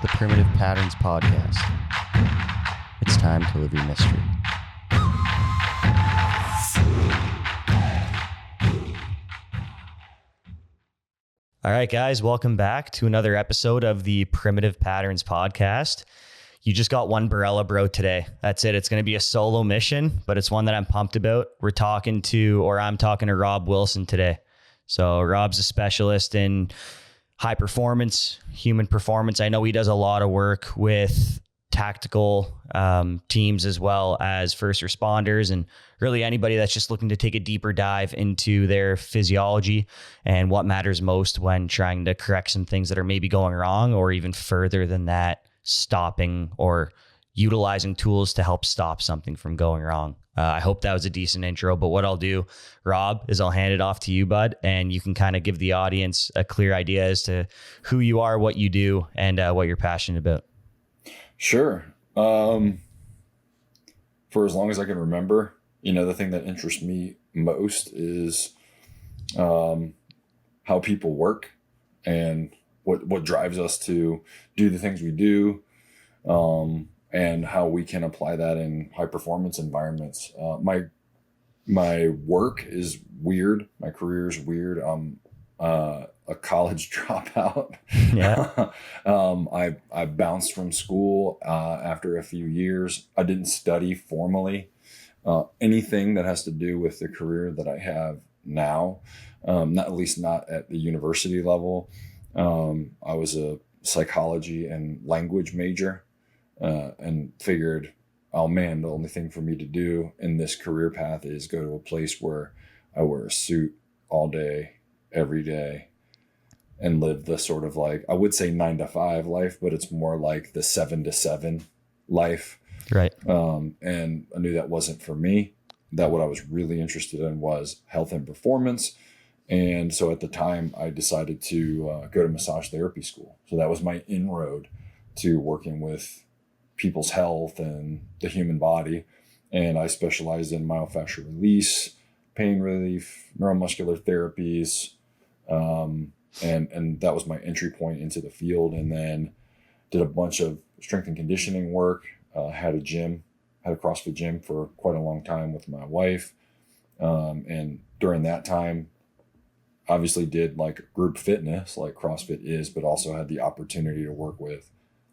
the Primitive Patterns Podcast. It's time to live your mystery. All right, guys, welcome back to another episode of the Primitive Patterns Podcast. You just got one Barella bro today. That's it. It's going to be a solo mission, but it's one that I'm pumped about. I'm talking to Rob Wilson today. So Rob's a specialist in high performance, human performance. I know he does a lot of work with tactical teams as well as first responders and really anybody that's just looking to take a deeper dive into their physiology and what matters most when trying to correct some things that are maybe going wrong, or even further than that, stopping or utilizing tools to help stop something from going wrong. I hope that was a decent intro, but what I'll do, Rob, is I'll hand it off to you, bud, and you can kind of give the audience a clear idea as to who you are, what you do, and what you're passionate about. Sure. For as long as I can remember, the thing that interests me most is how people work and what drives us to do the things we do, and how we can apply that in high performance environments. My work is weird. My career is weird. I'm a college dropout. Yeah. I bounced from school after a few years. I didn't study formally anything that has to do with the career that I have now, at least not at the university level. I was a psychology and language major, and figured, oh man, the only thing for me to do in this career path is go to a place where I wear a suit all day, every day, and live the sort of, like, I would say 9-to-5 life, but it's more like the 7-to-7 life. Right. And I knew that wasn't for me. That what I was really interested in was health and performance. And so at the time I decided to go to massage therapy school. So that was my inroad to working with people's health and the human body. And I specialized in myofascial release, pain relief, neuromuscular therapies. And that was my entry point into the field. And then did a bunch of strength and conditioning work, had a CrossFit gym for quite a long time with my wife. And during that time, obviously did like group fitness like CrossFit is, but also had the opportunity to work with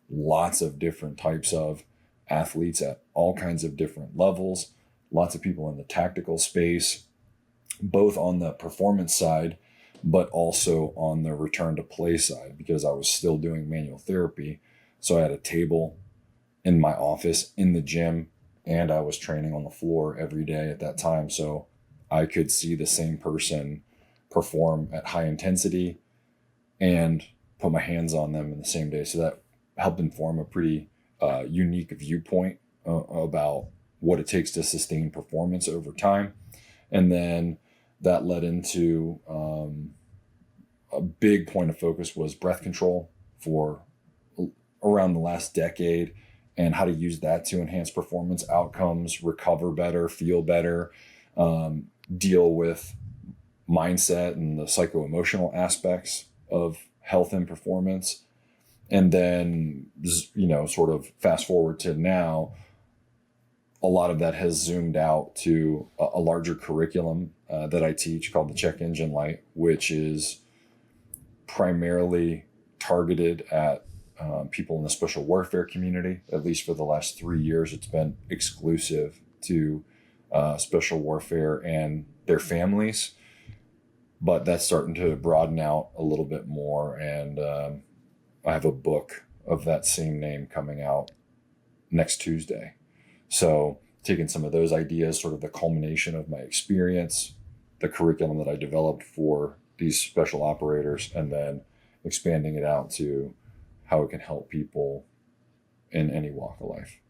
lots of different types of athletes at all kinds of different levels, lots of people in the tactical space, both on the performance side, but also on the return to play side, because I was still doing manual therapy. So I had a table in my office in the gym, and I was training on the floor every day at that time. So I could see the same person perform at high intensity and put my hands on them in the same day. So that helped inform a pretty unique viewpoint about what it takes to sustain performance over time. And then that led into a big point of focus was breath control for around the last decade, and how to use that to enhance performance outcomes, recover better, feel better, deal with mindset and the psycho-emotional aspects of health and performance. And then, sort of fast forward to now, a lot of that has zoomed out to a larger curriculum that I teach called the Check Engine Light, which is primarily targeted at people in the special warfare community. At least for the last 3 years, it's been exclusive to special warfare and their families. But that's starting to broaden out a little bit more. And I have a book of that same name coming out next Tuesday. So taking some of those ideas, sort of the culmination of my experience, the curriculum that I developed for these special operators, and then expanding it out to how it can help people in any walk of life.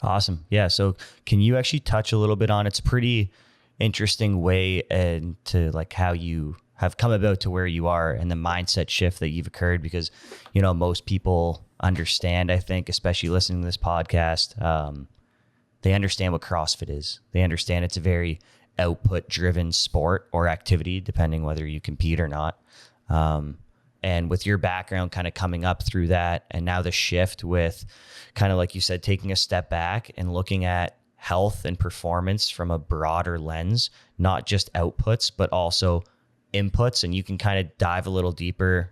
Awesome. Yeah. So can you actually touch a little bit on, it's pretty interesting way into like how you have come about to where you are and the mindset shift that you've occurred, because, most people understand, I think, especially listening to this podcast, they understand what CrossFit is. They understand it's a very output driven sport or activity, depending whether you compete or not. And with your background kind of coming up through that, and now the shift with kind of like you said, taking a step back and looking at health and performance from a broader lens, not just outputs, but also inputs. And you can kind of dive a little deeper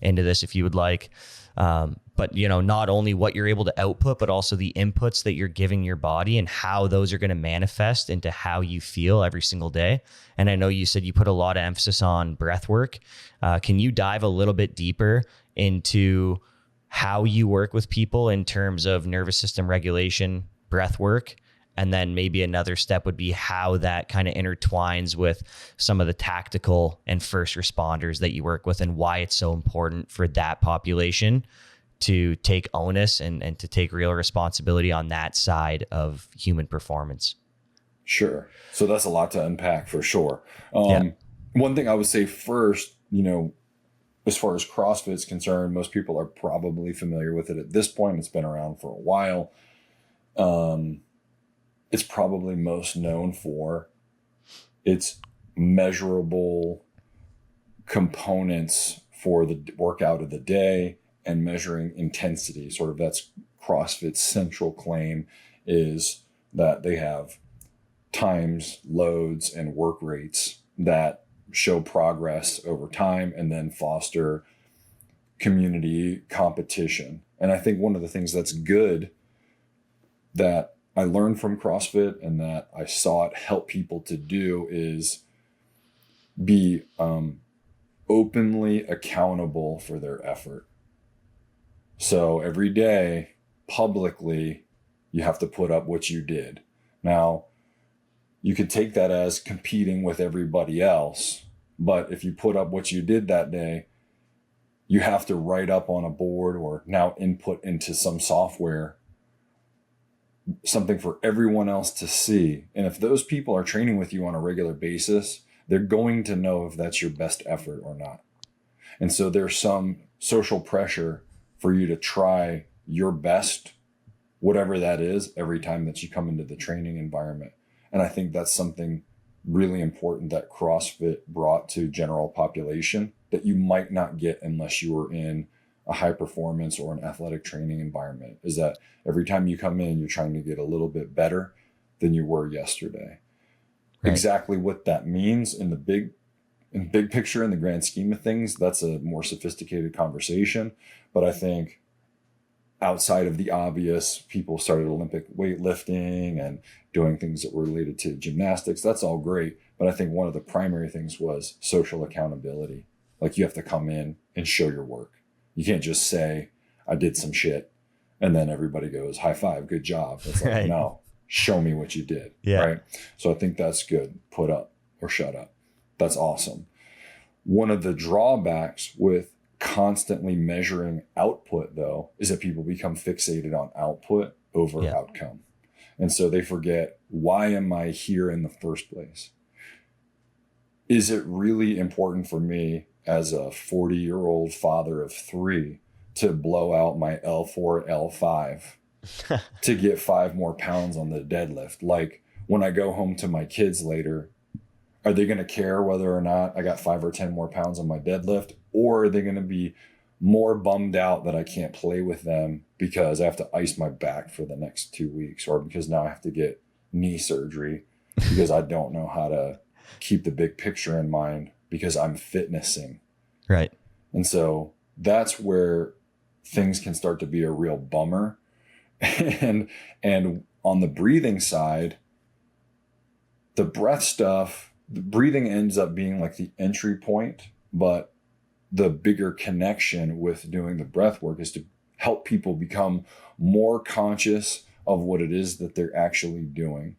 into this if you would like. But, you know, not only what you're able to output, but also the inputs that you're giving your body and how those are going to manifest into how you feel every single day. And I know you said you put a lot of emphasis on breath work. Can you dive a little bit deeper into how you work with people in terms of nervous system regulation, breath work? And then maybe another step would be how that kind of intertwines with some of the tactical and first responders that you work with, and why it's so important for that population to take onus and to take real responsibility on that side of human performance. Sure. So that's a lot to unpack for sure. One thing I would say first, you know, as far as CrossFit is concerned, most people are probably familiar with it at this point. It's been around for a while. It's probably most known for its measurable components for the workout of the day and measuring intensity. Sort of that's CrossFit's central claim, is that they have times, loads, and work rates that show progress over time and then foster community competition. And I think one of the things that's good that I learned from CrossFit and that I saw it help people to do is be openly accountable for their effort. So every day, publicly, you have to put up what you did. Now, you could take that as competing with everybody else, but if you put up what you did that day, you have to write up on a board or now input into some software something for everyone else to see. And if those people are training with you on a regular basis, they're going to know if that's your best effort or not. And so there's some social pressure for you to try your best, whatever that is, every time that you come into the training environment. And I think that's something really important that CrossFit brought to general population that you might not get unless you were in a high performance or an athletic training environment, is that every time you come in, you're trying to get a little bit better than you were yesterday. Right. Exactly what that means in the big picture, in the grand scheme of things, that's a more sophisticated conversation. But I think outside of the obvious, people started Olympic weightlifting and doing things that were related to gymnastics. That's all great. But I think one of the primary things was social accountability. Like, you have to come in and show your work. You can't just say, I did some shit, and then everybody goes, high five, good job. It's like, right. No, show me what you did. Yeah. Right. So I think that's good. Put up or shut up. That's awesome. One of the drawbacks with constantly measuring output, though, is that people become fixated on output over outcome. And so they forget, why am I here in the first place? Is it really important for me as a 40-year-old father of 3 to blow out my L4, L5 to get 5 more pounds on the deadlift? Like, when I go home to my kids later, are they going to care whether or not I got 5 or 10 more pounds on my deadlift? Or are they going to be more bummed out that I can't play with them because I have to ice my back for the next 2 weeks, or because now I have to get knee surgery because I don't know how to keep the big picture in mind because I'm fitnessing. Right. And so that's where things can start to be a real bummer. And on the breathing side, the breath stuff, the breathing ends up being like the entry point, but the bigger connection with doing the breath work is to help people become more conscious of what it is that they're actually doing.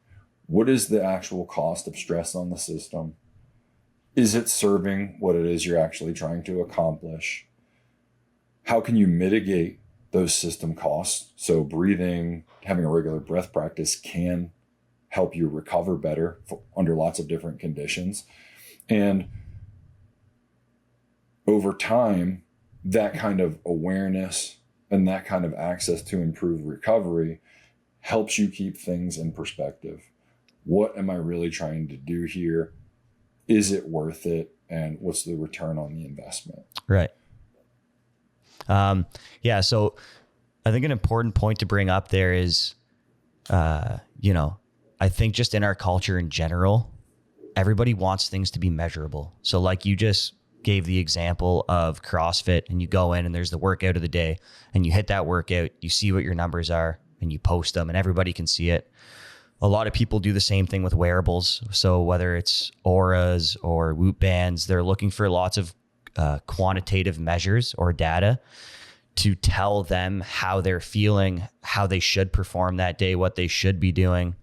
What is the actual cost of stress on the system? Is it serving what it is you're actually trying to accomplish? How can you mitigate those system costs? So breathing, having a regular breath practice can help you recover better under lots of different conditions. And over time, that kind of awareness and that kind of access to improve recovery helps you keep things in perspective. What am I really trying to do here? Is it worth it? And what's the return on the investment? Right. Yeah. So I think an important point to bring up there is, I think just in our culture in general, everybody wants things to be measurable. So like you just gave the example of CrossFit, and you go in and there's the workout of the day, and you hit that workout, you see what your numbers are, and you post them and everybody can see it. A lot of people do the same thing with wearables. So whether it's auras or Whoop bands, they're looking for lots of quantitative measures or data to tell them how they're feeling, how they should perform that day, what they should be doing.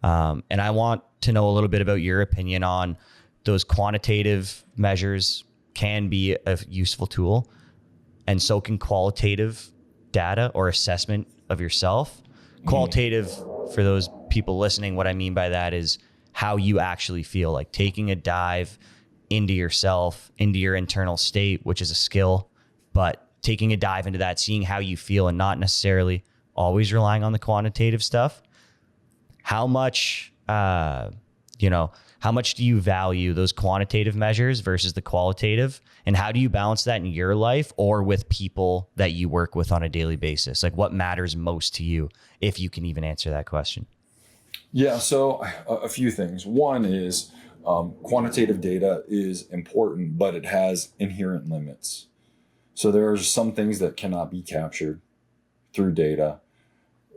And I want to know a little bit about your opinion on those quantitative measures can be a useful tool, and so can qualitative data or assessment of yourself. Qualitative, for those people listening, what I mean by that is how you actually feel, like taking a dive into yourself, into your internal state, which is a skill, but taking a dive into that, seeing how you feel and not necessarily always relying on the quantitative stuff. How much, how much do you value those quantitative measures versus the qualitative? And how do you balance that in your life or with people that you work with on a daily basis? Like, what matters most to you, if you can even answer that question? Yeah, so a few things. One is quantitative data is important, but it has inherent limits. So there are some things that cannot be captured through data.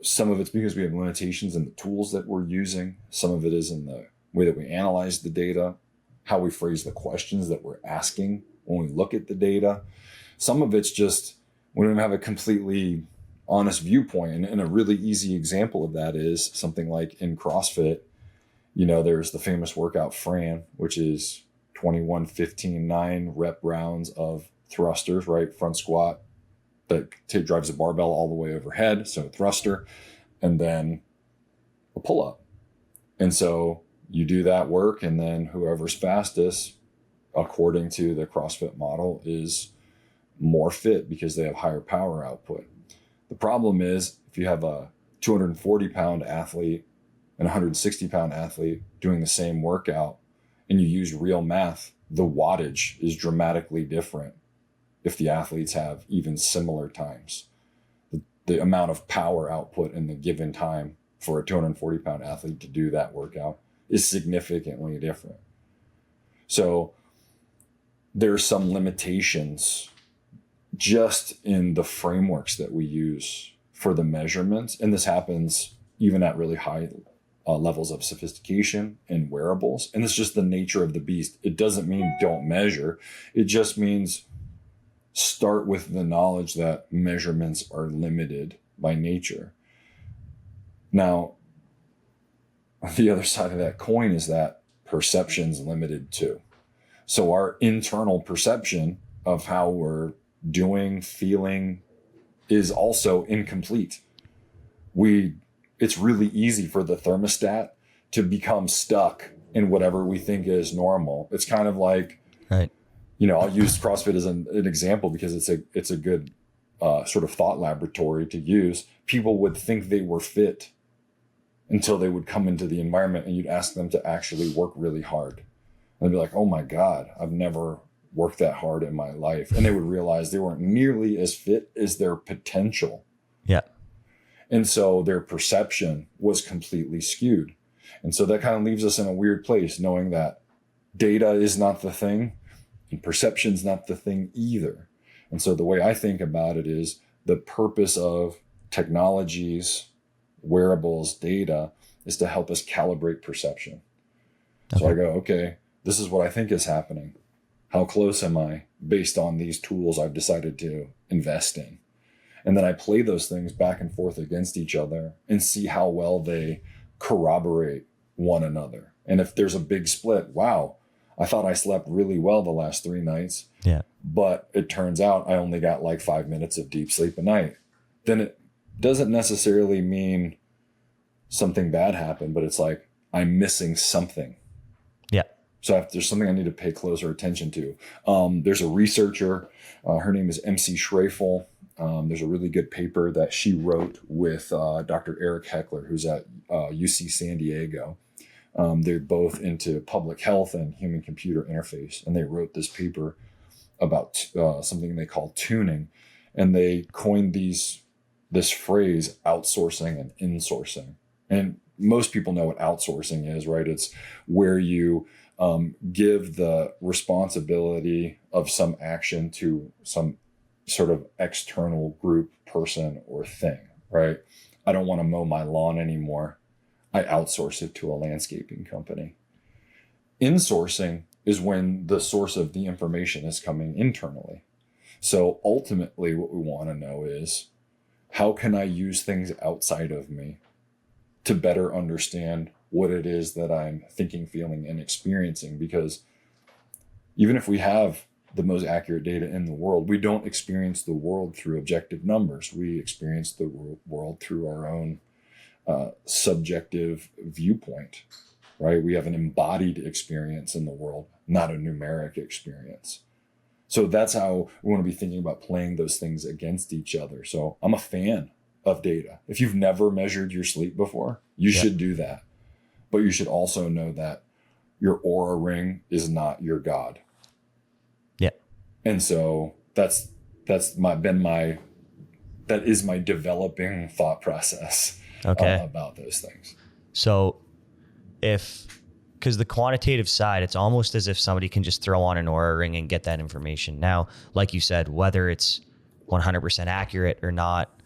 Some of it's because we have limitations in the tools that we're using. Some of it is in the way that we analyze the data, how we phrase the questions that we're asking when we look at the data. Some of it's just we don't have a completely honest viewpoint. And a really easy example of that is something like in CrossFit, there's the famous workout Fran, which is 21, 15, 9 rep rounds of thrusters, right? Front squat that drives the barbell all the way overhead. So thruster, and then a pull up. And so you do that work, and then whoever's fastest, according to the CrossFit model, is more fit because they have higher power output. The problem is if you have a 240 pound athlete and a 160 pound athlete doing the same workout and you use real math, the wattage is dramatically different if the athletes have even similar times. The amount of power output in the given time for a 240 pound athlete to do that workout is significantly different. So there's some limitations just in the frameworks that we use for the measurements. And this happens even at really high levels of sophistication in wearables. And it's just the nature of the beast. It doesn't mean don't measure. It just means start with the knowledge that measurements are limited by nature. Now, the other side of that coin is that perception's limited too. So our internal perception of how we're doing, feeling is also incomplete. It's really easy for the thermostat to become stuck in whatever we think is normal. It's kind of like, right. I'll use CrossFit as an example because it's a good sort of thought laboratory to use. People would think they were fit until they would come into the environment and you'd ask them to actually work really hard. And they'd be like, oh my God, I've never worked that hard in my life. And they would realize they weren't nearly as fit as their potential. Yeah. And so their perception was completely skewed. And so that kind of leaves us in a weird place, knowing that data is not the thing and perception's not the thing either. And so the way I think about it is the purpose of technologies, wearables, data is to help us calibrate perception. Okay. So I go, okay, this is what I think is happening. How close am I based on these tools I've decided to invest in? And then I play those things back and forth against each other and see how well they corroborate one another. And if there's a big split, wow, I thought I slept really well the last 3 nights. Yeah. But it turns out I only got like 5 minutes of deep sleep a night. Then it doesn't necessarily mean something bad happened, but it's like I'm missing something. Yeah. So if there's something I need to pay closer attention to. There's a researcher, her name is MC Schrafel. There's a really good paper that she wrote with Dr. Eric Heckler, who's at UC San Diego. They're both into public health and human-computer interface. And they wrote this paper about something they call tuning. and they coined this phrase outsourcing and insourcing. And most people know what outsourcing is, right? It's where you give the responsibility of some action to some sort of external group, person, or thing, right? I don't want to mow my lawn anymore. I outsource it to a landscaping company. Insourcing is when the source of the information is coming internally. So ultimately what we want to know is, how can I use things outside of me to better understand what it is that I'm thinking, feeling, and experiencing? Because even if we have the most accurate data in the world, we don't experience the world through objective numbers. We experience the world through our own subjective viewpoint, right? We have an embodied experience in the world, not a numeric experience. So that's how we want to be thinking about playing those things against each other. So I'm a fan of data. If you've never measured your sleep before, you should do that. But you should also know that your Aura ring is not your God. Yeah. And so that is my developing thought process about those things. So because the quantitative side, it's almost as if somebody can just throw on an Aura ring and get that information. Now, like you said, whether it's 100% accurate or not,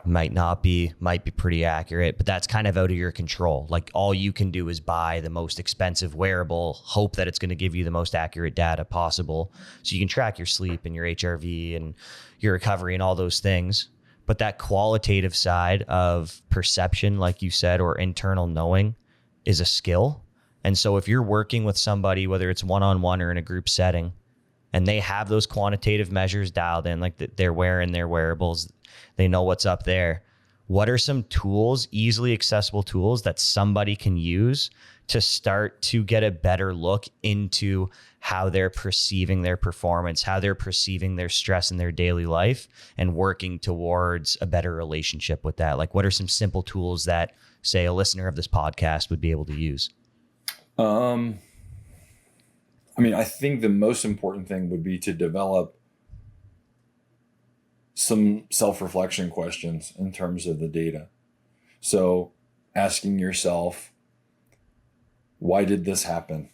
might be pretty accurate, but that's kind of out of your control. Like, all you can do is buy the most expensive wearable, hope that it's going to give you the most accurate data possible, so you can track your sleep and your HRV and your recovery and all those things. But that qualitative side of perception, like you said, or internal knowing, is a skill. And so if you're working with somebody, whether it's one-on-one or in a group setting, and they have those quantitative measures dialed in, like they're wearing their wearables, they know what's up there, what are some tools, easily accessible tools, that somebody can use to start to get a better look into how they're perceiving their performance, how they're perceiving their stress in their daily life, and working towards a better relationship with that? Like, what are some simple tools that, say, a listener of this podcast would be able to use? I think the most important thing would be to develop some self-reflection questions in terms of the data. So asking yourself, why did this happen?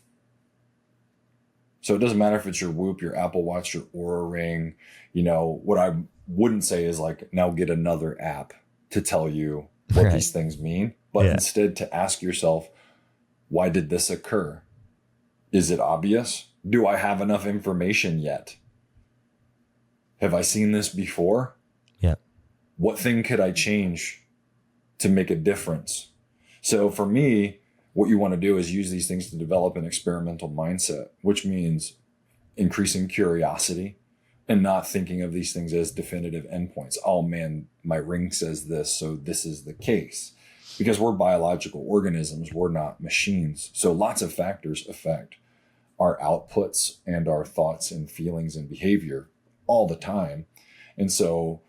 So it doesn't matter if it's your Whoop, your Apple Watch, your Oura Ring. What I wouldn't say is like, now get another app to tell you what these things mean, but instead to ask yourself, why did this occur? Is it obvious? Do I have enough information yet? Have I seen this before? Yeah. What thing could I change to make a difference? So for me, what you want to do is use these things to develop an experimental mindset, which means increasing curiosity and not thinking of these things as definitive endpoints. Oh man, my ring says this, so this is the case. Because we're biological organisms, we're not machines. So lots of factors affect our outputs and our thoughts and feelings and behavior all the time. And so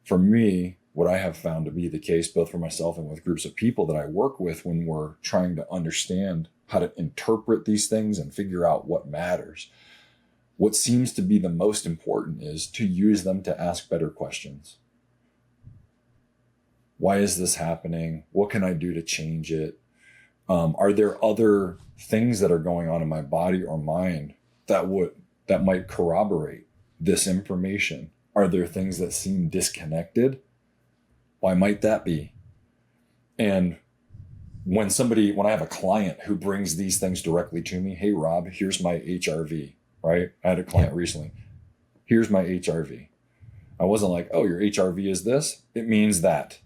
for me, what I have found to be the case, both for myself and with groups of people that I work with, when we're trying to understand how to interpret these things and figure out what matters, what seems to be the most important is to use them to ask better questions. Why is this happening? What can I do to change it? Are there other things that are going on in my body or mind that might corroborate this information? Are there things that seem disconnected? Why might that be? And when I have a client who brings these things directly to me, hey, Rob, here's my HRV, right? I had a client recently. Here's my HRV. I wasn't like, oh, your HRV is this? It means that.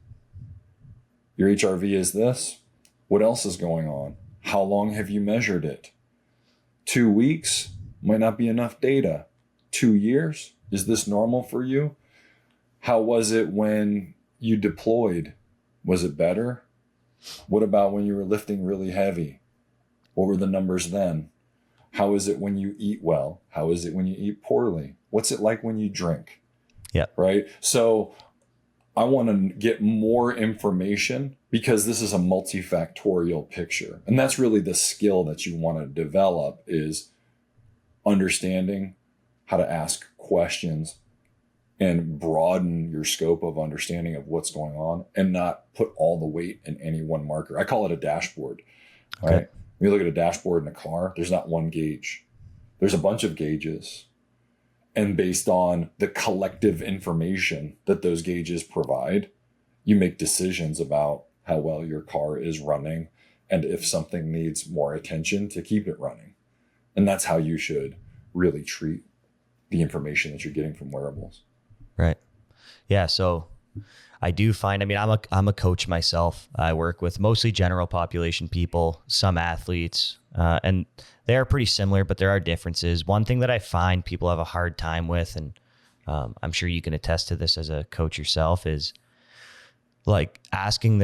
Your HRV is this? What else is going on? How long have you measured it? 2 weeks might not be enough data. 2 years? Is this normal for you? How was it when you deployed? Was it better? What about when you were lifting really heavy? What were the numbers then? How is it when you eat well? How is it when you eat poorly? What's it like when you drink? Yeah. Right? So I want to get more information because this is a multifactorial picture. And that's really the skill that you want to develop, is understanding how to ask questions and broaden your scope of understanding of what's going on and not put all the weight in any one marker. I call it a dashboard. Okay. Right? When you look at a dashboard in a car, there's not one gauge. There's a bunch of gauges. And based on the collective information that those gauges provide, you make decisions about how well your car is running and if something needs more attention to keep it running. And that's how you should really treat the information that you're getting from wearables. Right. Yeah. So I do find, I mean, I'm a coach myself. I work with mostly general population people, some athletes, and they are pretty similar, but there are differences. One thing that I find people have a hard time with, and I'm sure you can attest to this as a coach yourself, is like asking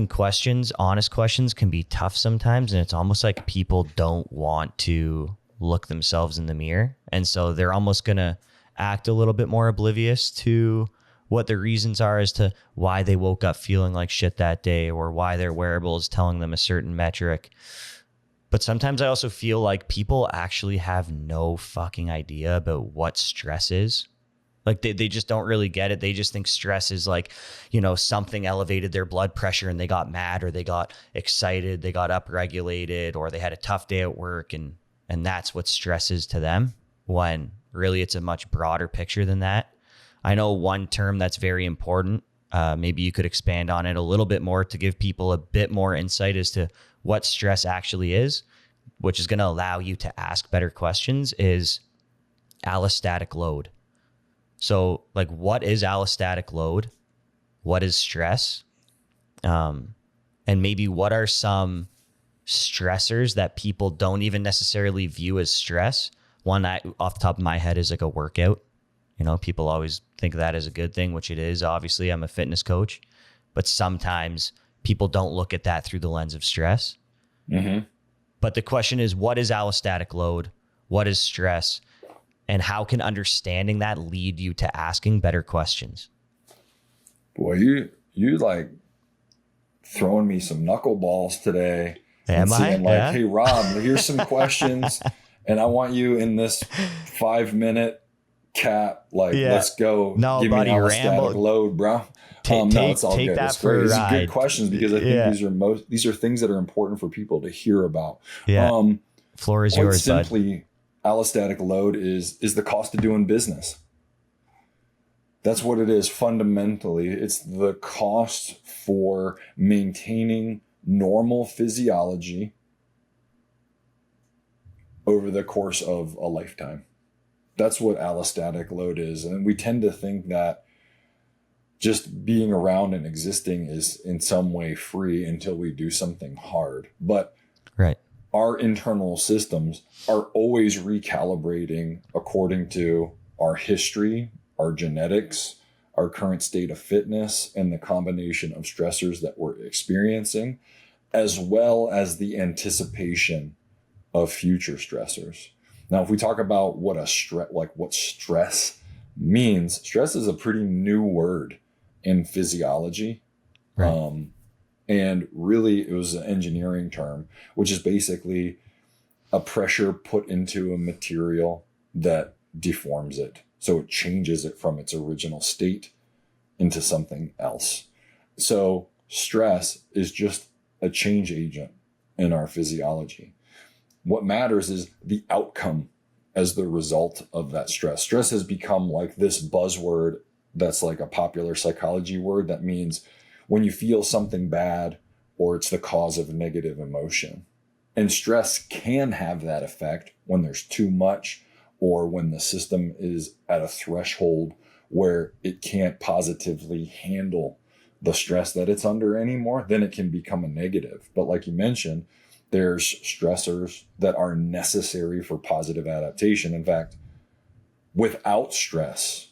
questions, honest questions can be tough sometimes. And it's almost like people don't want to look themselves in the mirror. And so they're almost going to act a little bit more oblivious to what the reasons are as to why they woke up feeling like shit that day or why their wearable is telling them a certain metric. But sometimes I also feel like people actually have no fucking idea about what stress is. Like they just don't really get it. They just think stress is like, you know, something elevated their blood pressure and they got mad or they got excited, they got upregulated, or they had a tough day at work, and that's what stress is to them, when really it's a much broader picture than that. I know one term that's very important. Maybe you could expand on it a little bit more to give people a bit more insight as to what stress actually is, which is going to allow you to ask better questions, is allostatic load. So like, what is allostatic load? What is stress? And maybe what are some stressors that people don't even necessarily view as stress? One that off the top of my head is like a workout. You know, people always think of that as a good thing, which it is. Obviously, I'm a fitness coach, but sometimes people don't look at that through the lens of stress. Mm-hmm. But the question is, what is allostatic load? What is stress? And how can understanding that lead you to asking better questions? Boy, you like throwing me some knuckleballs today. Am I? Saying like, hey, Rob, here's some questions. And I want you in this 5-minute cap. Like, let's go. No, give buddy, me an allostatic load, bro. No, it's all take good. that It's for great. a These ride. are good questions because I think these are things that are important for people to hear about. Yeah. Floor is yours, simply, bud. Allostatic load is the cost of doing business. That's what it is fundamentally. It's the cost for maintaining normal physiology over the course of a lifetime. That's what allostatic load is. And we tend to think that just being around and existing is in some way free until we do something hard. But right. Our internal systems are always recalibrating according to our history, our genetics, our current state of fitness, and the combination of stressors that we're experiencing, as well as the anticipation of future stressors. Now, if we talk about what stress means, stress is a pretty new word in physiology. Right. And really, it was an engineering term, which is basically a pressure put into a material that deforms it. So it changes it from its original state into something else. So stress is just a change agent in our physiology. What matters is the outcome as the result of that stress. Stress has become like this buzzword that's like a popular psychology word that means when you feel something bad or it's the cause of negative emotion. And stress can have that effect when there's too much or when the system is at a threshold where it can't positively handle the stress that it's under anymore, then it can become a negative. But like you mentioned, there's stressors that are necessary for positive adaptation. In fact, without stress,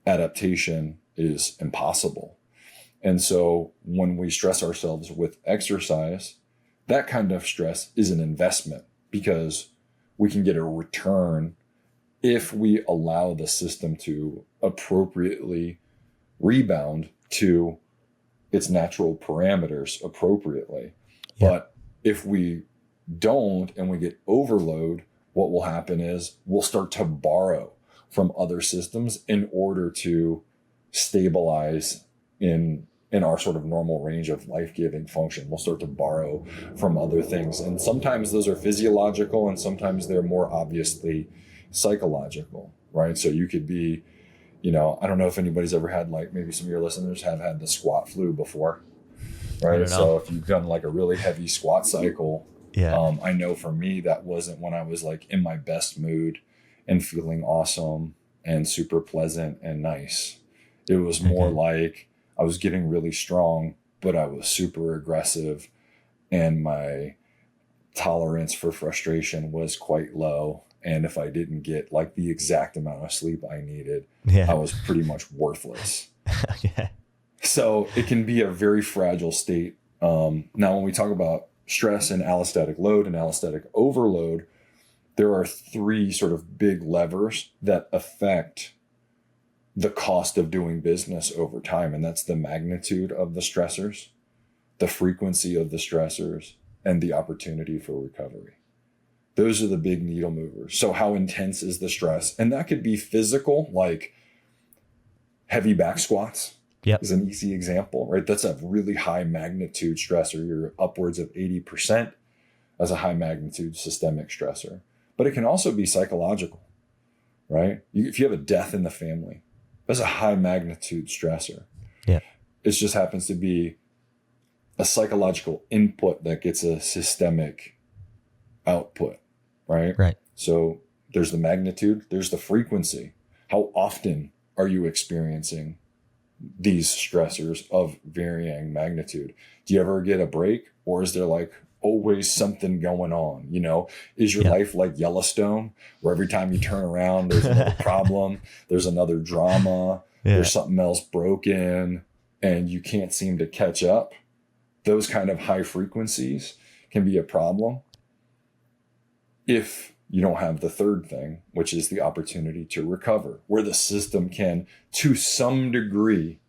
adaptation is impossible. And so when we stress ourselves with exercise, that kind of stress is an investment because we can get a return if we allow the system to appropriately rebound to its natural parameters appropriately. Yeah. But if we don't and we get overload, what will happen is we'll start to borrow from other systems in order to stabilize in our sort of normal range of life-giving function. We'll start to borrow from other things. And sometimes those are physiological and sometimes they're more obviously psychological, right? So you could be, I don't know if anybody's ever had, like, maybe some of your listeners have had the squat flu before, right? So if you've done like a really heavy squat cycle, I know for me, that wasn't when I was like in my best mood and feeling awesome and super pleasant and nice. It was more like I was getting really strong, but I was super aggressive and my tolerance for frustration was quite low. And if I didn't get like the exact amount of sleep I needed, I was pretty much worthless. So it can be a very fragile state. Now, when we talk about stress and allostatic load and allostatic overload, there are three sort of big levers that affect the cost of doing business over time. And that's the magnitude of the stressors, the frequency of the stressors, and the opportunity for recovery. Those are the big needle movers. So how intense is the stress? And that could be physical, like heavy back squats is an easy example, right? That's a really high magnitude stressor. You're upwards of 80% as a high magnitude systemic stressor. But it can also be psychological, right? If you have a death in the family, that's a high magnitude stressor. It just happens to be a psychological input that gets a systemic output, right? So there's the magnitude, there's the frequency. How often are you experiencing these stressors of varying magnitude? Do you ever get a break, or is there like always something going on? Is your life like Yellowstone, where every time you turn around, there's another problem, there's another drama, there's something else broken, and you can't seem to catch up? Those kind of high frequencies can be a problem if you don't have the third thing, which is the opportunity to recover, where the system can, to some degree,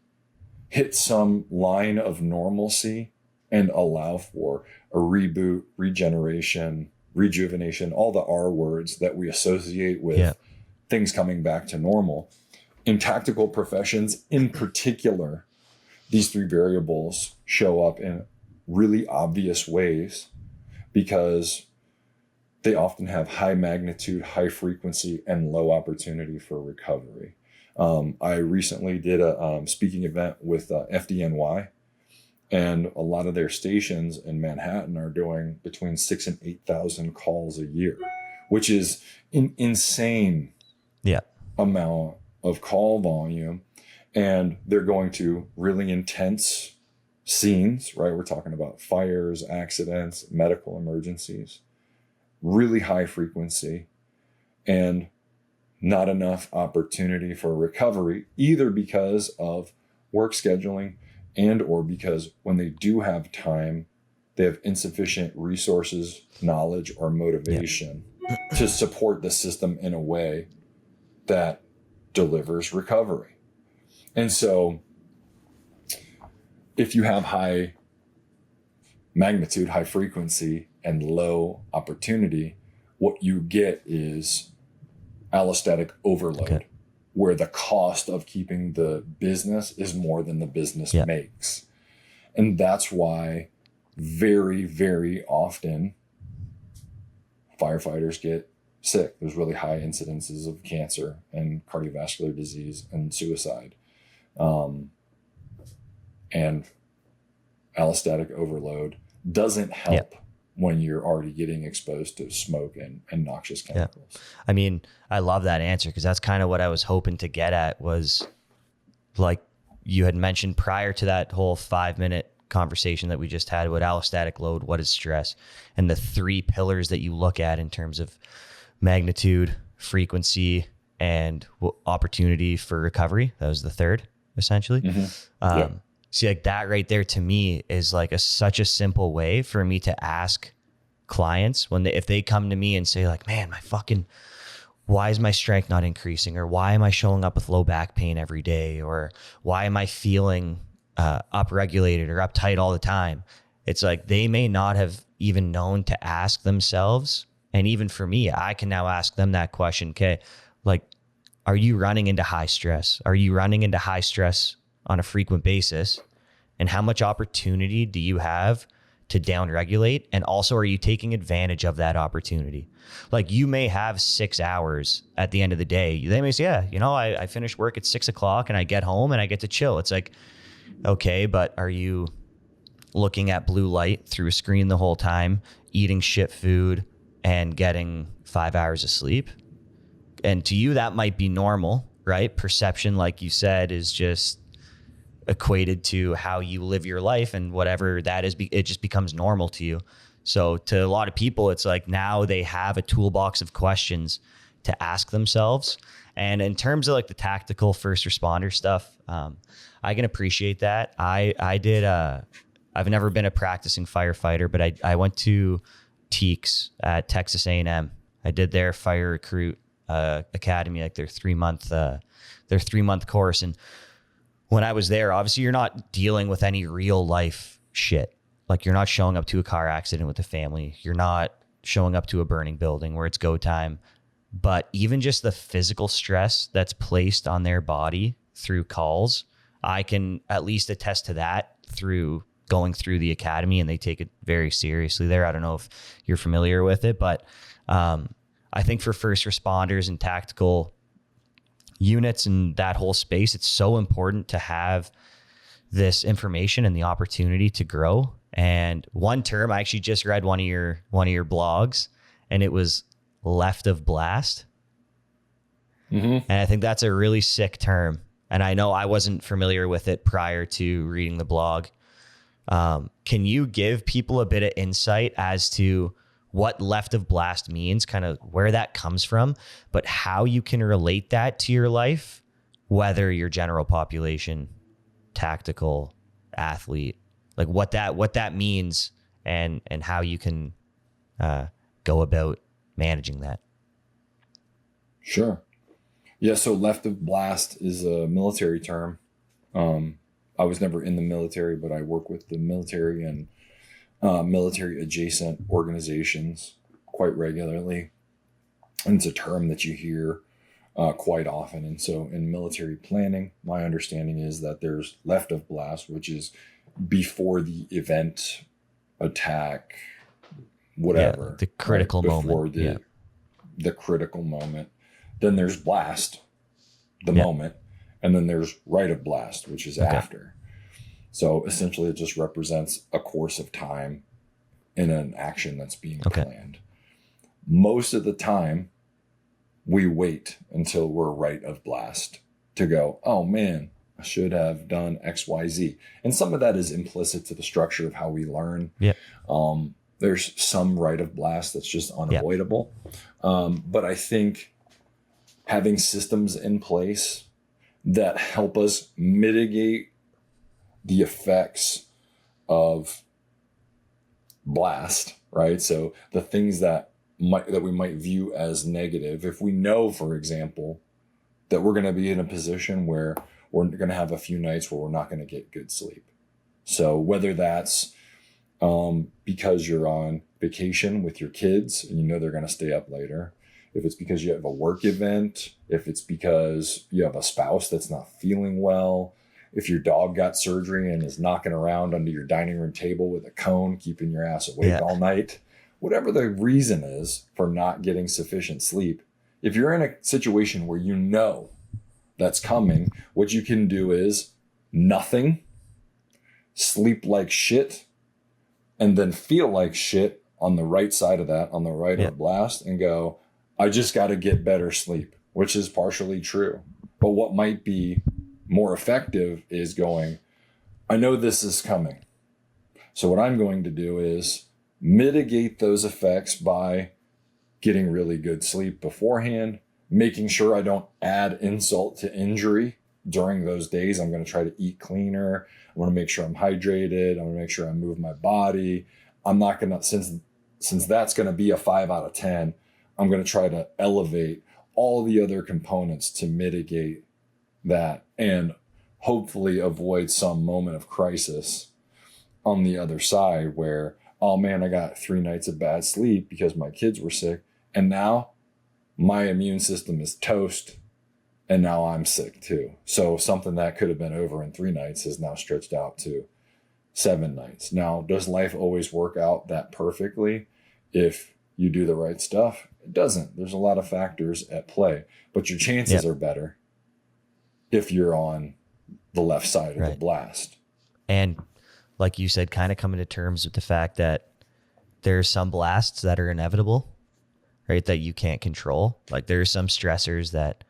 hit some line of normalcy and allow for a reboot, regeneration, rejuvenation, all the R words that we associate with things coming back to normal. In tactical professions in particular, these three variables show up in really obvious ways because they often have high magnitude, high frequency, and low opportunity for recovery. I recently did a speaking event with FDNY, and a lot of their stations in Manhattan are doing between 6,000 and 8,000 calls a year, which is an insane amount of call volume. And they're going to really intense scenes, right? We're talking about fires, accidents, medical emergencies, really high frequency, and not enough opportunity for recovery, either because of work scheduling and or because when they do have time, they have insufficient resources, knowledge, or motivation to support the system in a way that delivers recovery. And so if you have high magnitude, high frequency, and low opportunity, what you get is allostatic overload, where the cost of keeping the business is more than the business makes. And that's why very, very often firefighters get sick. There's really high incidences of cancer and cardiovascular disease and suicide. And allostatic overload doesn't help when you're already getting exposed to smoke and noxious chemicals. I mean, I love that answer because that's kind of what I was hoping to get at, was like you had mentioned prior to that whole 5-minute conversation that we just had about allostatic load, what is stress, and the three pillars that you look at in terms of magnitude, frequency, and opportunity for recovery. That was the third, essentially. See, like that right there to me is like such a simple way for me to ask clients if they come to me and say like, man, why is my strength not increasing? Or why am I showing up with low back pain every day? Or why am I feeling upregulated or uptight all the time? It's like they may not have even known to ask themselves. And even for me, I can now ask them that question. Okay, like, are you running into high stress? Are you running into high stress on a frequent basis? And how much opportunity do you have to downregulate? And also, are you taking advantage of that opportunity? Like, you may have 6 hours at the end of the day. They may say, yeah, you know, I finish work at 6 o'clock and I get home and I get to chill. It's like, okay, but are you looking at blue light through a screen the whole time, eating shit food and getting 5 hours of sleep? And to you, that might be normal, right? Perception, like you said, is just equated to how you live your life, and whatever that is, it just becomes normal to you. So to a lot of people, it's like now they have a toolbox of questions to ask themselves. And in terms of like the tactical first responder stuff, I can appreciate that. I've never been a practicing firefighter, but I went to TEACS at Texas A&M. I did their fire recruit academy, like their 3-month course. And when I was there, obviously you're not dealing with any real life shit. Like, you're not showing up to a car accident with a family. You're not showing up to a burning building where it's go time. But even just the physical stress that's placed on their body through calls, I can at least attest to that through going through the academy, and they take it very seriously there. I don't know if you're familiar with it, but I think for first responders and tactical units and that whole space, it's so important to have this information and the opportunity to grow. And one term, I actually just read one of your blogs, and it was left of blast. And I think that's a really sick term. And I know I wasn't familiar with it prior to reading the blog. Can you give people a bit of insight as to what left of blast means, kind of where that comes from, but how you can relate that to your life, whether you're general population, tactical, athlete, like what that means, and how you can go about managing that? Sure. Yeah. So left of blast is a military term. I was never in the military, but I work with the military and military adjacent organizations quite regularly. And it's a term that you hear quite often. And so in military planning, my understanding is that there's left of blast, which is before the event, attack, whatever. Yeah, the critical moment. The critical moment. Then there's blast, the moment. And then there's right of blast, which is after. So essentially it just represents a course of time in an action that's being planned. Most of the time, we wait until we're right of blast to go, oh man, I should have done X, Y, Z. And some of that is implicit to the structure of how we learn. There's some right of blast that's just unavoidable. But I think having systems in place that help us mitigate the effects of blast, right? So the things that we might view as negative, if we know, for example, that we're going to be in a position where we're going to have a few nights where we're not going to get good sleep. So whether that's because you're on vacation with your kids and you know they're going to stay up later, if it's because you have a work event, if it's because you have a spouse that's not feeling well, if your dog got surgery and is knocking around under your dining room table with a cone, keeping your ass awake all night, whatever the reason is for not getting sufficient sleep, if you're in a situation where you know that's coming, what you can do is nothing, sleep like shit, and then feel like shit on the right side of that, on the right of blast, and go, I just got to get better sleep, which is partially true. But what might be more effective is going, I know this is coming. So what I'm going to do is mitigate those effects by getting really good sleep beforehand, making sure I don't add insult to injury during those days. I'm going to try to eat cleaner. I want to make sure I'm hydrated. I'm going to make sure I move my body. I'm not going to, since that's going to be a 5 out of 10, I'm going to try to elevate all the other components to mitigate that and hopefully avoid some moment of crisis on the other side where, oh man, I got 3 nights of bad sleep because my kids were sick. And now my immune system is toast And now I'm sick too. So something that could have been over in 3 nights is now stretched out to 7 nights. Now, does life always work out that perfectly if you do the right stuff? It doesn't. There's a lot of factors at play, but your chances are better if you're on the left side of the blast. And like you said, kind of coming to terms with the fact that there's some blasts that are inevitable, right? That you can't control. Like there's some stressors that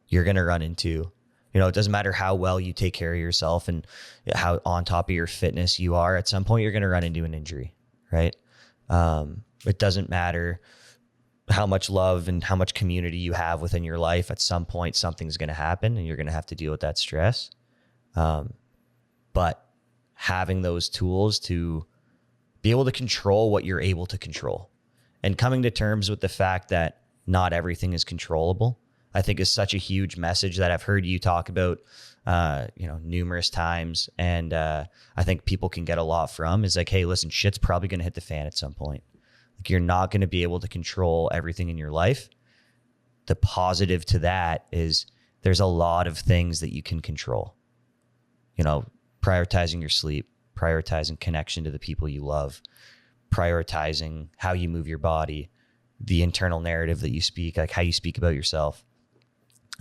you're going to run into. You know, it doesn't matter how well you take care of yourself and how on top of your fitness you are. At some point, you're going to run into an injury, right? It doesn't matter how much love and how much community you have within your life. At some point, something's going to happen and you're going to have to deal with that stress. But having those tools to be able to control what you're able to control and coming to terms with the fact that not everything is controllable, I think is such a huge message that I've heard you talk about, numerous times. And I think people can get a lot from is like, hey, listen, shit's probably going to hit the fan at some point. Like you're not going to be able to control everything in your life. The positive to that is there's a lot of things that you can control. You know, prioritizing your sleep, prioritizing connection to the people you love, prioritizing how you move your body, the internal narrative that you speak, like how you speak about yourself.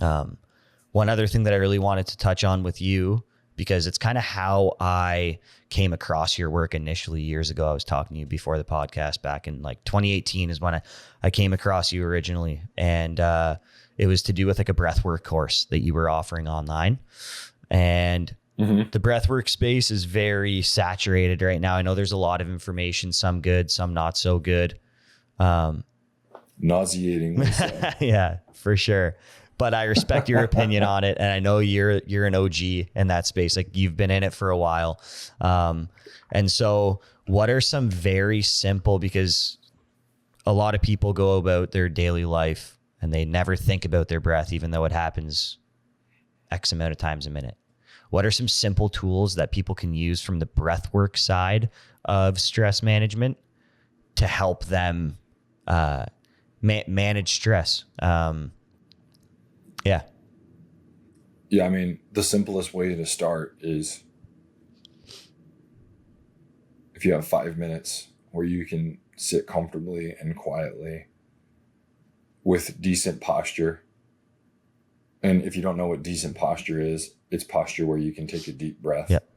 One other thing that I really wanted to touch on with you, because it's kind of how I came across your work initially years ago. I was talking to you before the podcast back in like 2018 is when I came across you originally. And it was to do with like a breathwork course that you were offering online. And the breathwork space is very saturated right now. I know there's a lot of information, some good, some not so good. Nauseatingly so. Yeah, for sure. But I respect your opinion on it. And I know you're an OG in that space. Like you've been in it for a while. And so what are some very simple, because a lot of people go about their daily life and they never think about their breath, even though it happens X amount of times a minute. What are some simple tools that people can use from the breathwork side of stress management to help them manage stress? Yeah, I mean, the simplest way to start is if you have 5 minutes where you can sit comfortably and quietly with decent posture. And if you don't know what decent posture is, it's posture where you can take a deep breath. Yep.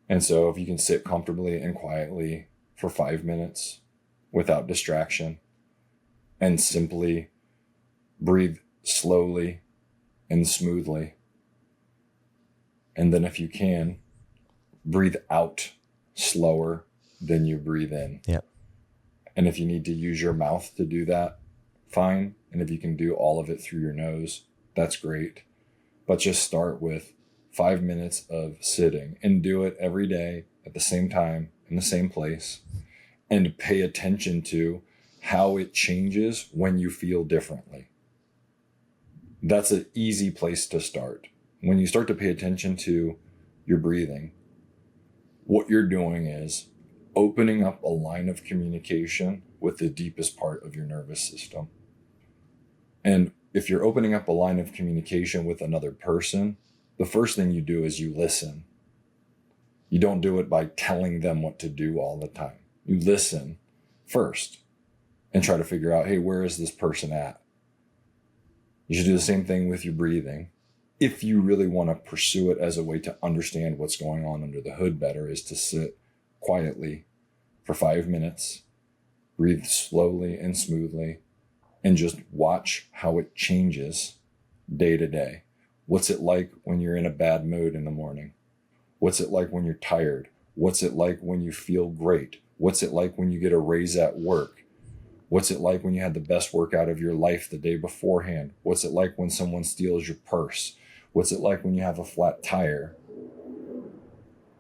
And so if you can sit comfortably and quietly for 5 minutes without distraction and simply breathe slowly and smoothly. And then if you can, breathe out slower than you breathe in. Yep. And if you need to use your mouth to do that, fine. And if you can do all of it through your nose, that's great. But just start with 5 minutes of sitting and do it every day at the same time in the same place and pay attention to how it changes when you feel differently. That's an easy place to start. When you start to pay attention to your breathing, what you're doing is opening up a line of communication with the deepest part of your nervous system. And if you're opening up a line of communication with another person, the first thing you do is you listen. You don't do it by telling them what to do all the time. You listen first and try to figure out, hey, where is this person at? You should do the same thing with your breathing. If you really want to pursue it as a way to understand what's going on under the hood better, is to sit quietly for 5 minutes, breathe slowly and smoothly, and just watch how it changes day to day. What's it like when you're in a bad mood in the morning? What's it like when you're tired? What's it like when you feel great? What's it like when you get a raise at work? What's it like when you had the best workout of your life the day beforehand? What's it like when someone steals your purse? What's it like when you have a flat tire?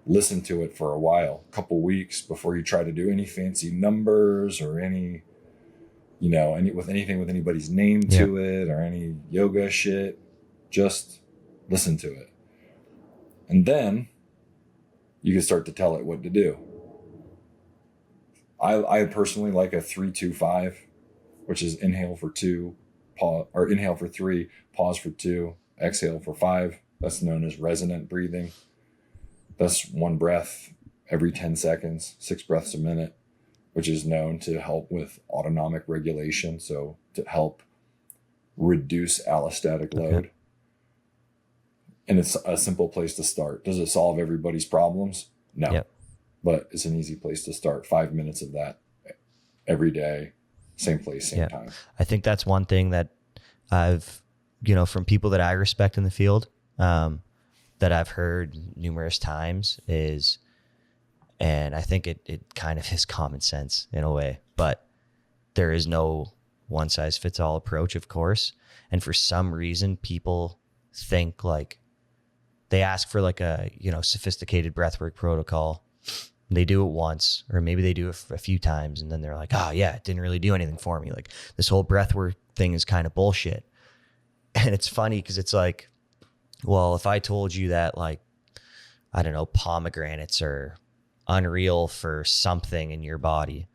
Listen to it for a while, a couple weeks before you try to do any fancy numbers or any with anything with anybody's name to it or any yoga shit. Just listen to it. And then you can start to tell it what to do. I personally like a 3-2-5, which is inhale for 2, pause, or inhale for 3, pause for 2, exhale for 5. That's known as resonant breathing. That's 1 breath every 10 seconds, 6 breaths a minute, which is known to help with autonomic regulation. So to help reduce allostatic load. Okay. And it's a simple place to start. Does it solve everybody's problems? No. Yep. But it's an easy place to start. 5 minutes of that every day, same place, same time. I think that's one thing that I've, from people that I respect in the field, that I've heard numerous times is, and I think it kind of is common sense in a way, but there is no one size fits all approach, of course. And for some reason, people think like they ask for like a, sophisticated breathwork protocol. They do it once, or maybe they do it a few times, and then they're like, oh yeah, it didn't really do anything for me. Like this whole breathwork thing is kind of bullshit. And it's funny because it's like, well, if I told you that, like, I don't know, pomegranates are unreal for something in your body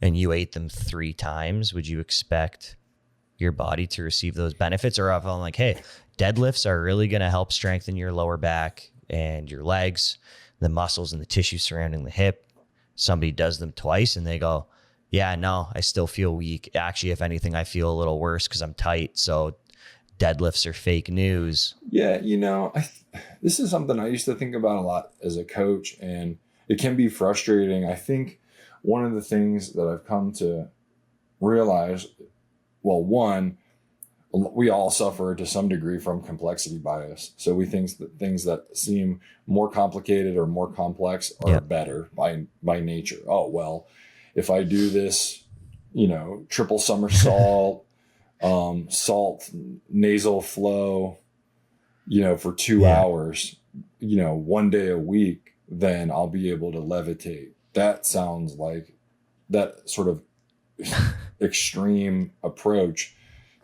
and you ate them 3 times, would you expect your body to receive those benefits? Or if I'm like, hey, deadlifts are really going to help strengthen your lower back and your legs, the muscles and the tissue surrounding the hip. Somebody does them twice and they go, yeah, no, I still feel weak. Actually, if anything, I feel a little worse because I'm tight. So deadlifts are fake news. Yeah, this is something I used to think about a lot as a coach, and it can be frustrating. I think one of the things that I've come to realize, well, one, we all suffer to some degree from complexity bias. So we think that things that seem more complicated or more complex are better by nature. Oh, well, if I do this, triple somersault, salt nasal flow, for 2 hours, 1 day a week, then I'll be able to levitate. That sounds like that sort of extreme approach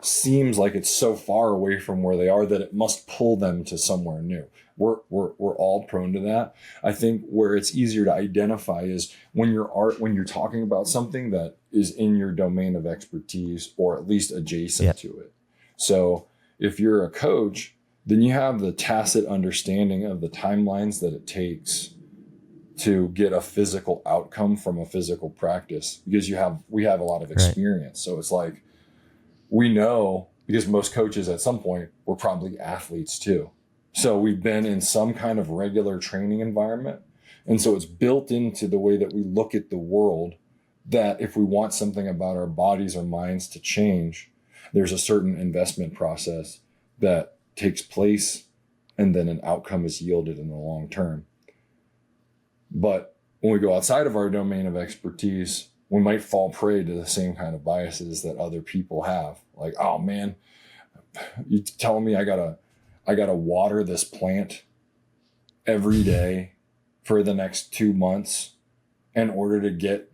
seems like it's so far away from where they are that it must pull them to somewhere new. We're all prone to that. I think where it's easier to identify is when you're talking about something that is in your domain of expertise or at least adjacent to it. So if you're a coach, then you have the tacit understanding of the timelines that it takes to get a physical outcome from a physical practice, because we have a lot of experience. So it's like, we know, because most coaches at some point were probably athletes too. So we've been in some kind of regular training environment. And so it's built into the way that we look at the world that if we want something about our bodies or minds to change, there's a certain investment process that takes place and then an outcome is yielded in the long term. But when we go outside of our domain of expertise, we might fall prey to the same kind of biases that other people have. Like, oh man, you telling me I gotta water this plant every day for the next 2 months in order to get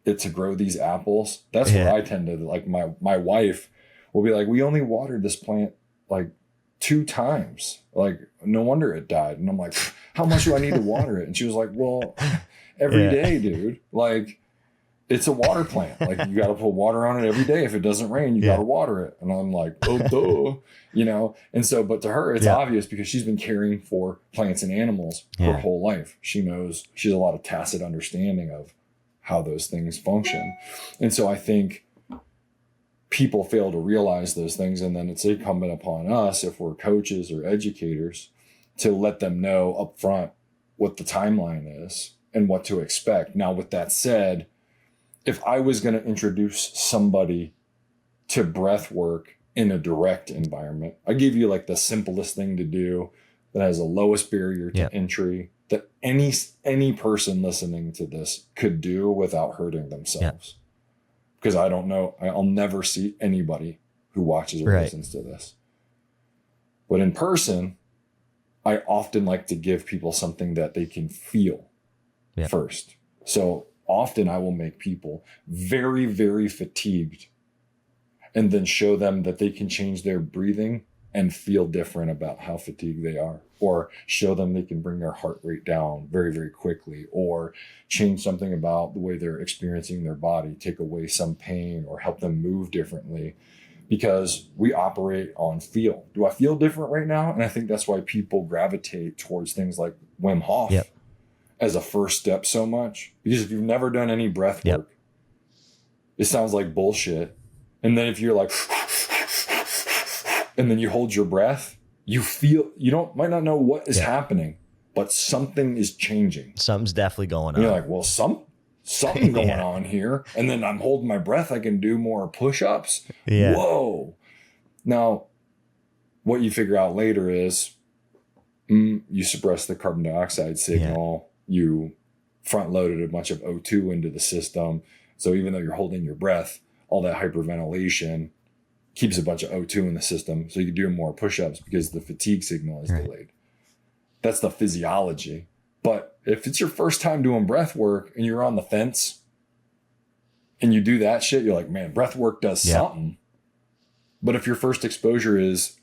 it to grow these apples? That's where I tend to, like, my wife will be like, we only watered this plant like 2 times. Like, no wonder it died. And I'm like, how much do I need to water it? And she was like, well, every day, dude. Like, it's a water plant. Like, you got to put water on it every day. If it doesn't rain, you got to water it. And I'm like, oh, duh, And so, but to her, it's obvious because she's been caring for plants and animals her whole life. She knows, she has a lot of tacit understanding of how those things function. And so I think people fail to realize those things. And then it's incumbent upon us, if we're coaches or educators, to let them know up front what the timeline is and what to expect. Now, with that said, if I was going to introduce somebody to breath work in a direct environment, I give you like the simplest thing to do that has the lowest barrier to entry that any person listening to this could do without hurting themselves. Because I don't know, I'll never see anybody who watches or listens to this. But in person, I often like to give people something that they can feel first. So often I will make people very, very fatigued and then show them that they can change their breathing and feel different about how fatigued they are, or show them they can bring their heart rate down very, very quickly, or change something about the way they're experiencing their body, take away some pain or help them move differently because we operate on feel. Do I feel different right now? And I think that's why people gravitate towards things like Wim Hof as a first step so much. Because if you've never done any breath work, it sounds like bullshit. And then if you're like, and then you hold your breath, you feel, might not know what is happening, but something is changing. Something's definitely going on. And you're like, well, something going on here. And then I'm holding my breath. I can do more push-ups. Yeah. Whoa. Now, what you figure out later is you suppress the carbon dioxide signal. You front loaded a bunch of O2 into the system. So even though you're holding your breath, all that hyperventilation keeps a bunch of O2 in the system. So you can do more push-ups because the fatigue signal is delayed. That's the physiology. But if it's your first time doing breath work and you're on the fence and you do that shit, you're like, man, breath work does something. But if your first exposure is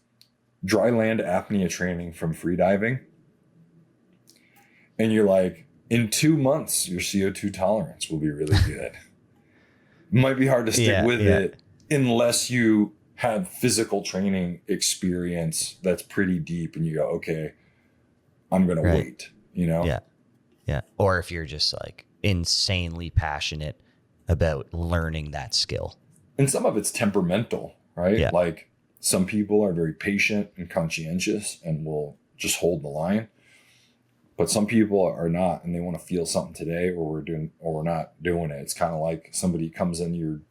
dry land apnea training from freediving, and you're like, in 2 months, your CO2 tolerance will be really good. It might be hard to stick with it unless you have physical training experience that's pretty deep and you go, okay, I'm going to wait, Yeah. Yeah. Or if you're just like insanely passionate about learning that skill. And some of it's temperamental, right? Yeah. Like some people are very patient and conscientious and will just hold the line. But some people are not, and they want to feel something today, or we're not doing it. It's kind of like somebody comes in your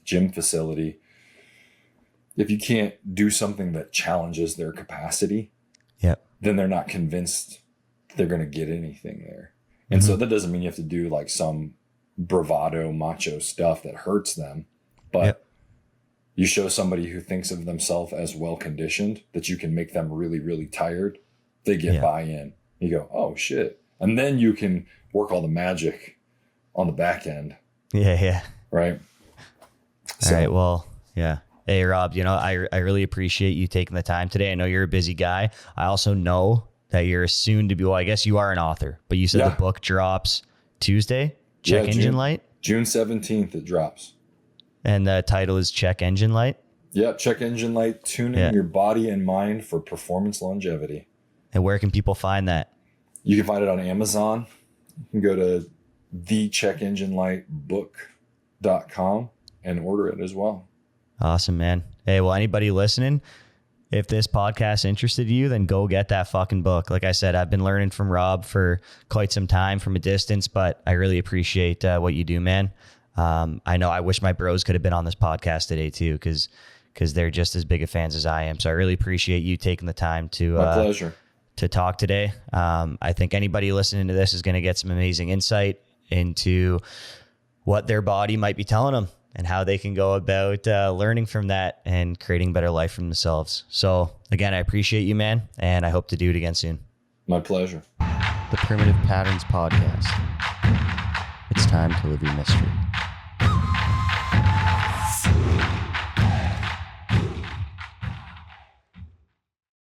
gym facility. If you can't do something that challenges their capacity, then they're not convinced they're going to get anything there. And so that doesn't mean you have to do like some bravado macho stuff that hurts them, but you show somebody who thinks of themselves as well conditioned that you can make them really, really tired. They get buy-in. You go, oh shit. And then you can work all the magic on the back end. Yeah. Right. All right. Well, yeah. Hey, Rob, I really appreciate you taking the time today. I know you're a busy guy. I also know that you're soon to be, well, I guess you are an author, but you said the book drops Tuesday, Check Engine Light? June 17th it drops. And the title is Check Engine Light? Yep. Check Engine Light, tuning your body and mind for performance longevity. And where can people find that? You can find it on Amazon. You can go to thecheckenginelightbook.com and order it as well. Awesome, man. Hey, well, anybody listening, if this podcast interested you, then go get that fucking book. Like I said, I've been learning from Rob for quite some time from a distance, but I really appreciate what you do, man. I know I wish my bros could have been on this podcast today too, because they're just as big of fans as I am. So I really appreciate you taking the time to my pleasure. To talk today. I think anybody listening to this is going to get some amazing insight into what their body might be telling them and how they can go about learning from that and creating a better life for themselves. So again, I appreciate you, man, and I hope to do it again soon. My pleasure. The Primitive Patterns Podcast. It's time to live your mystery.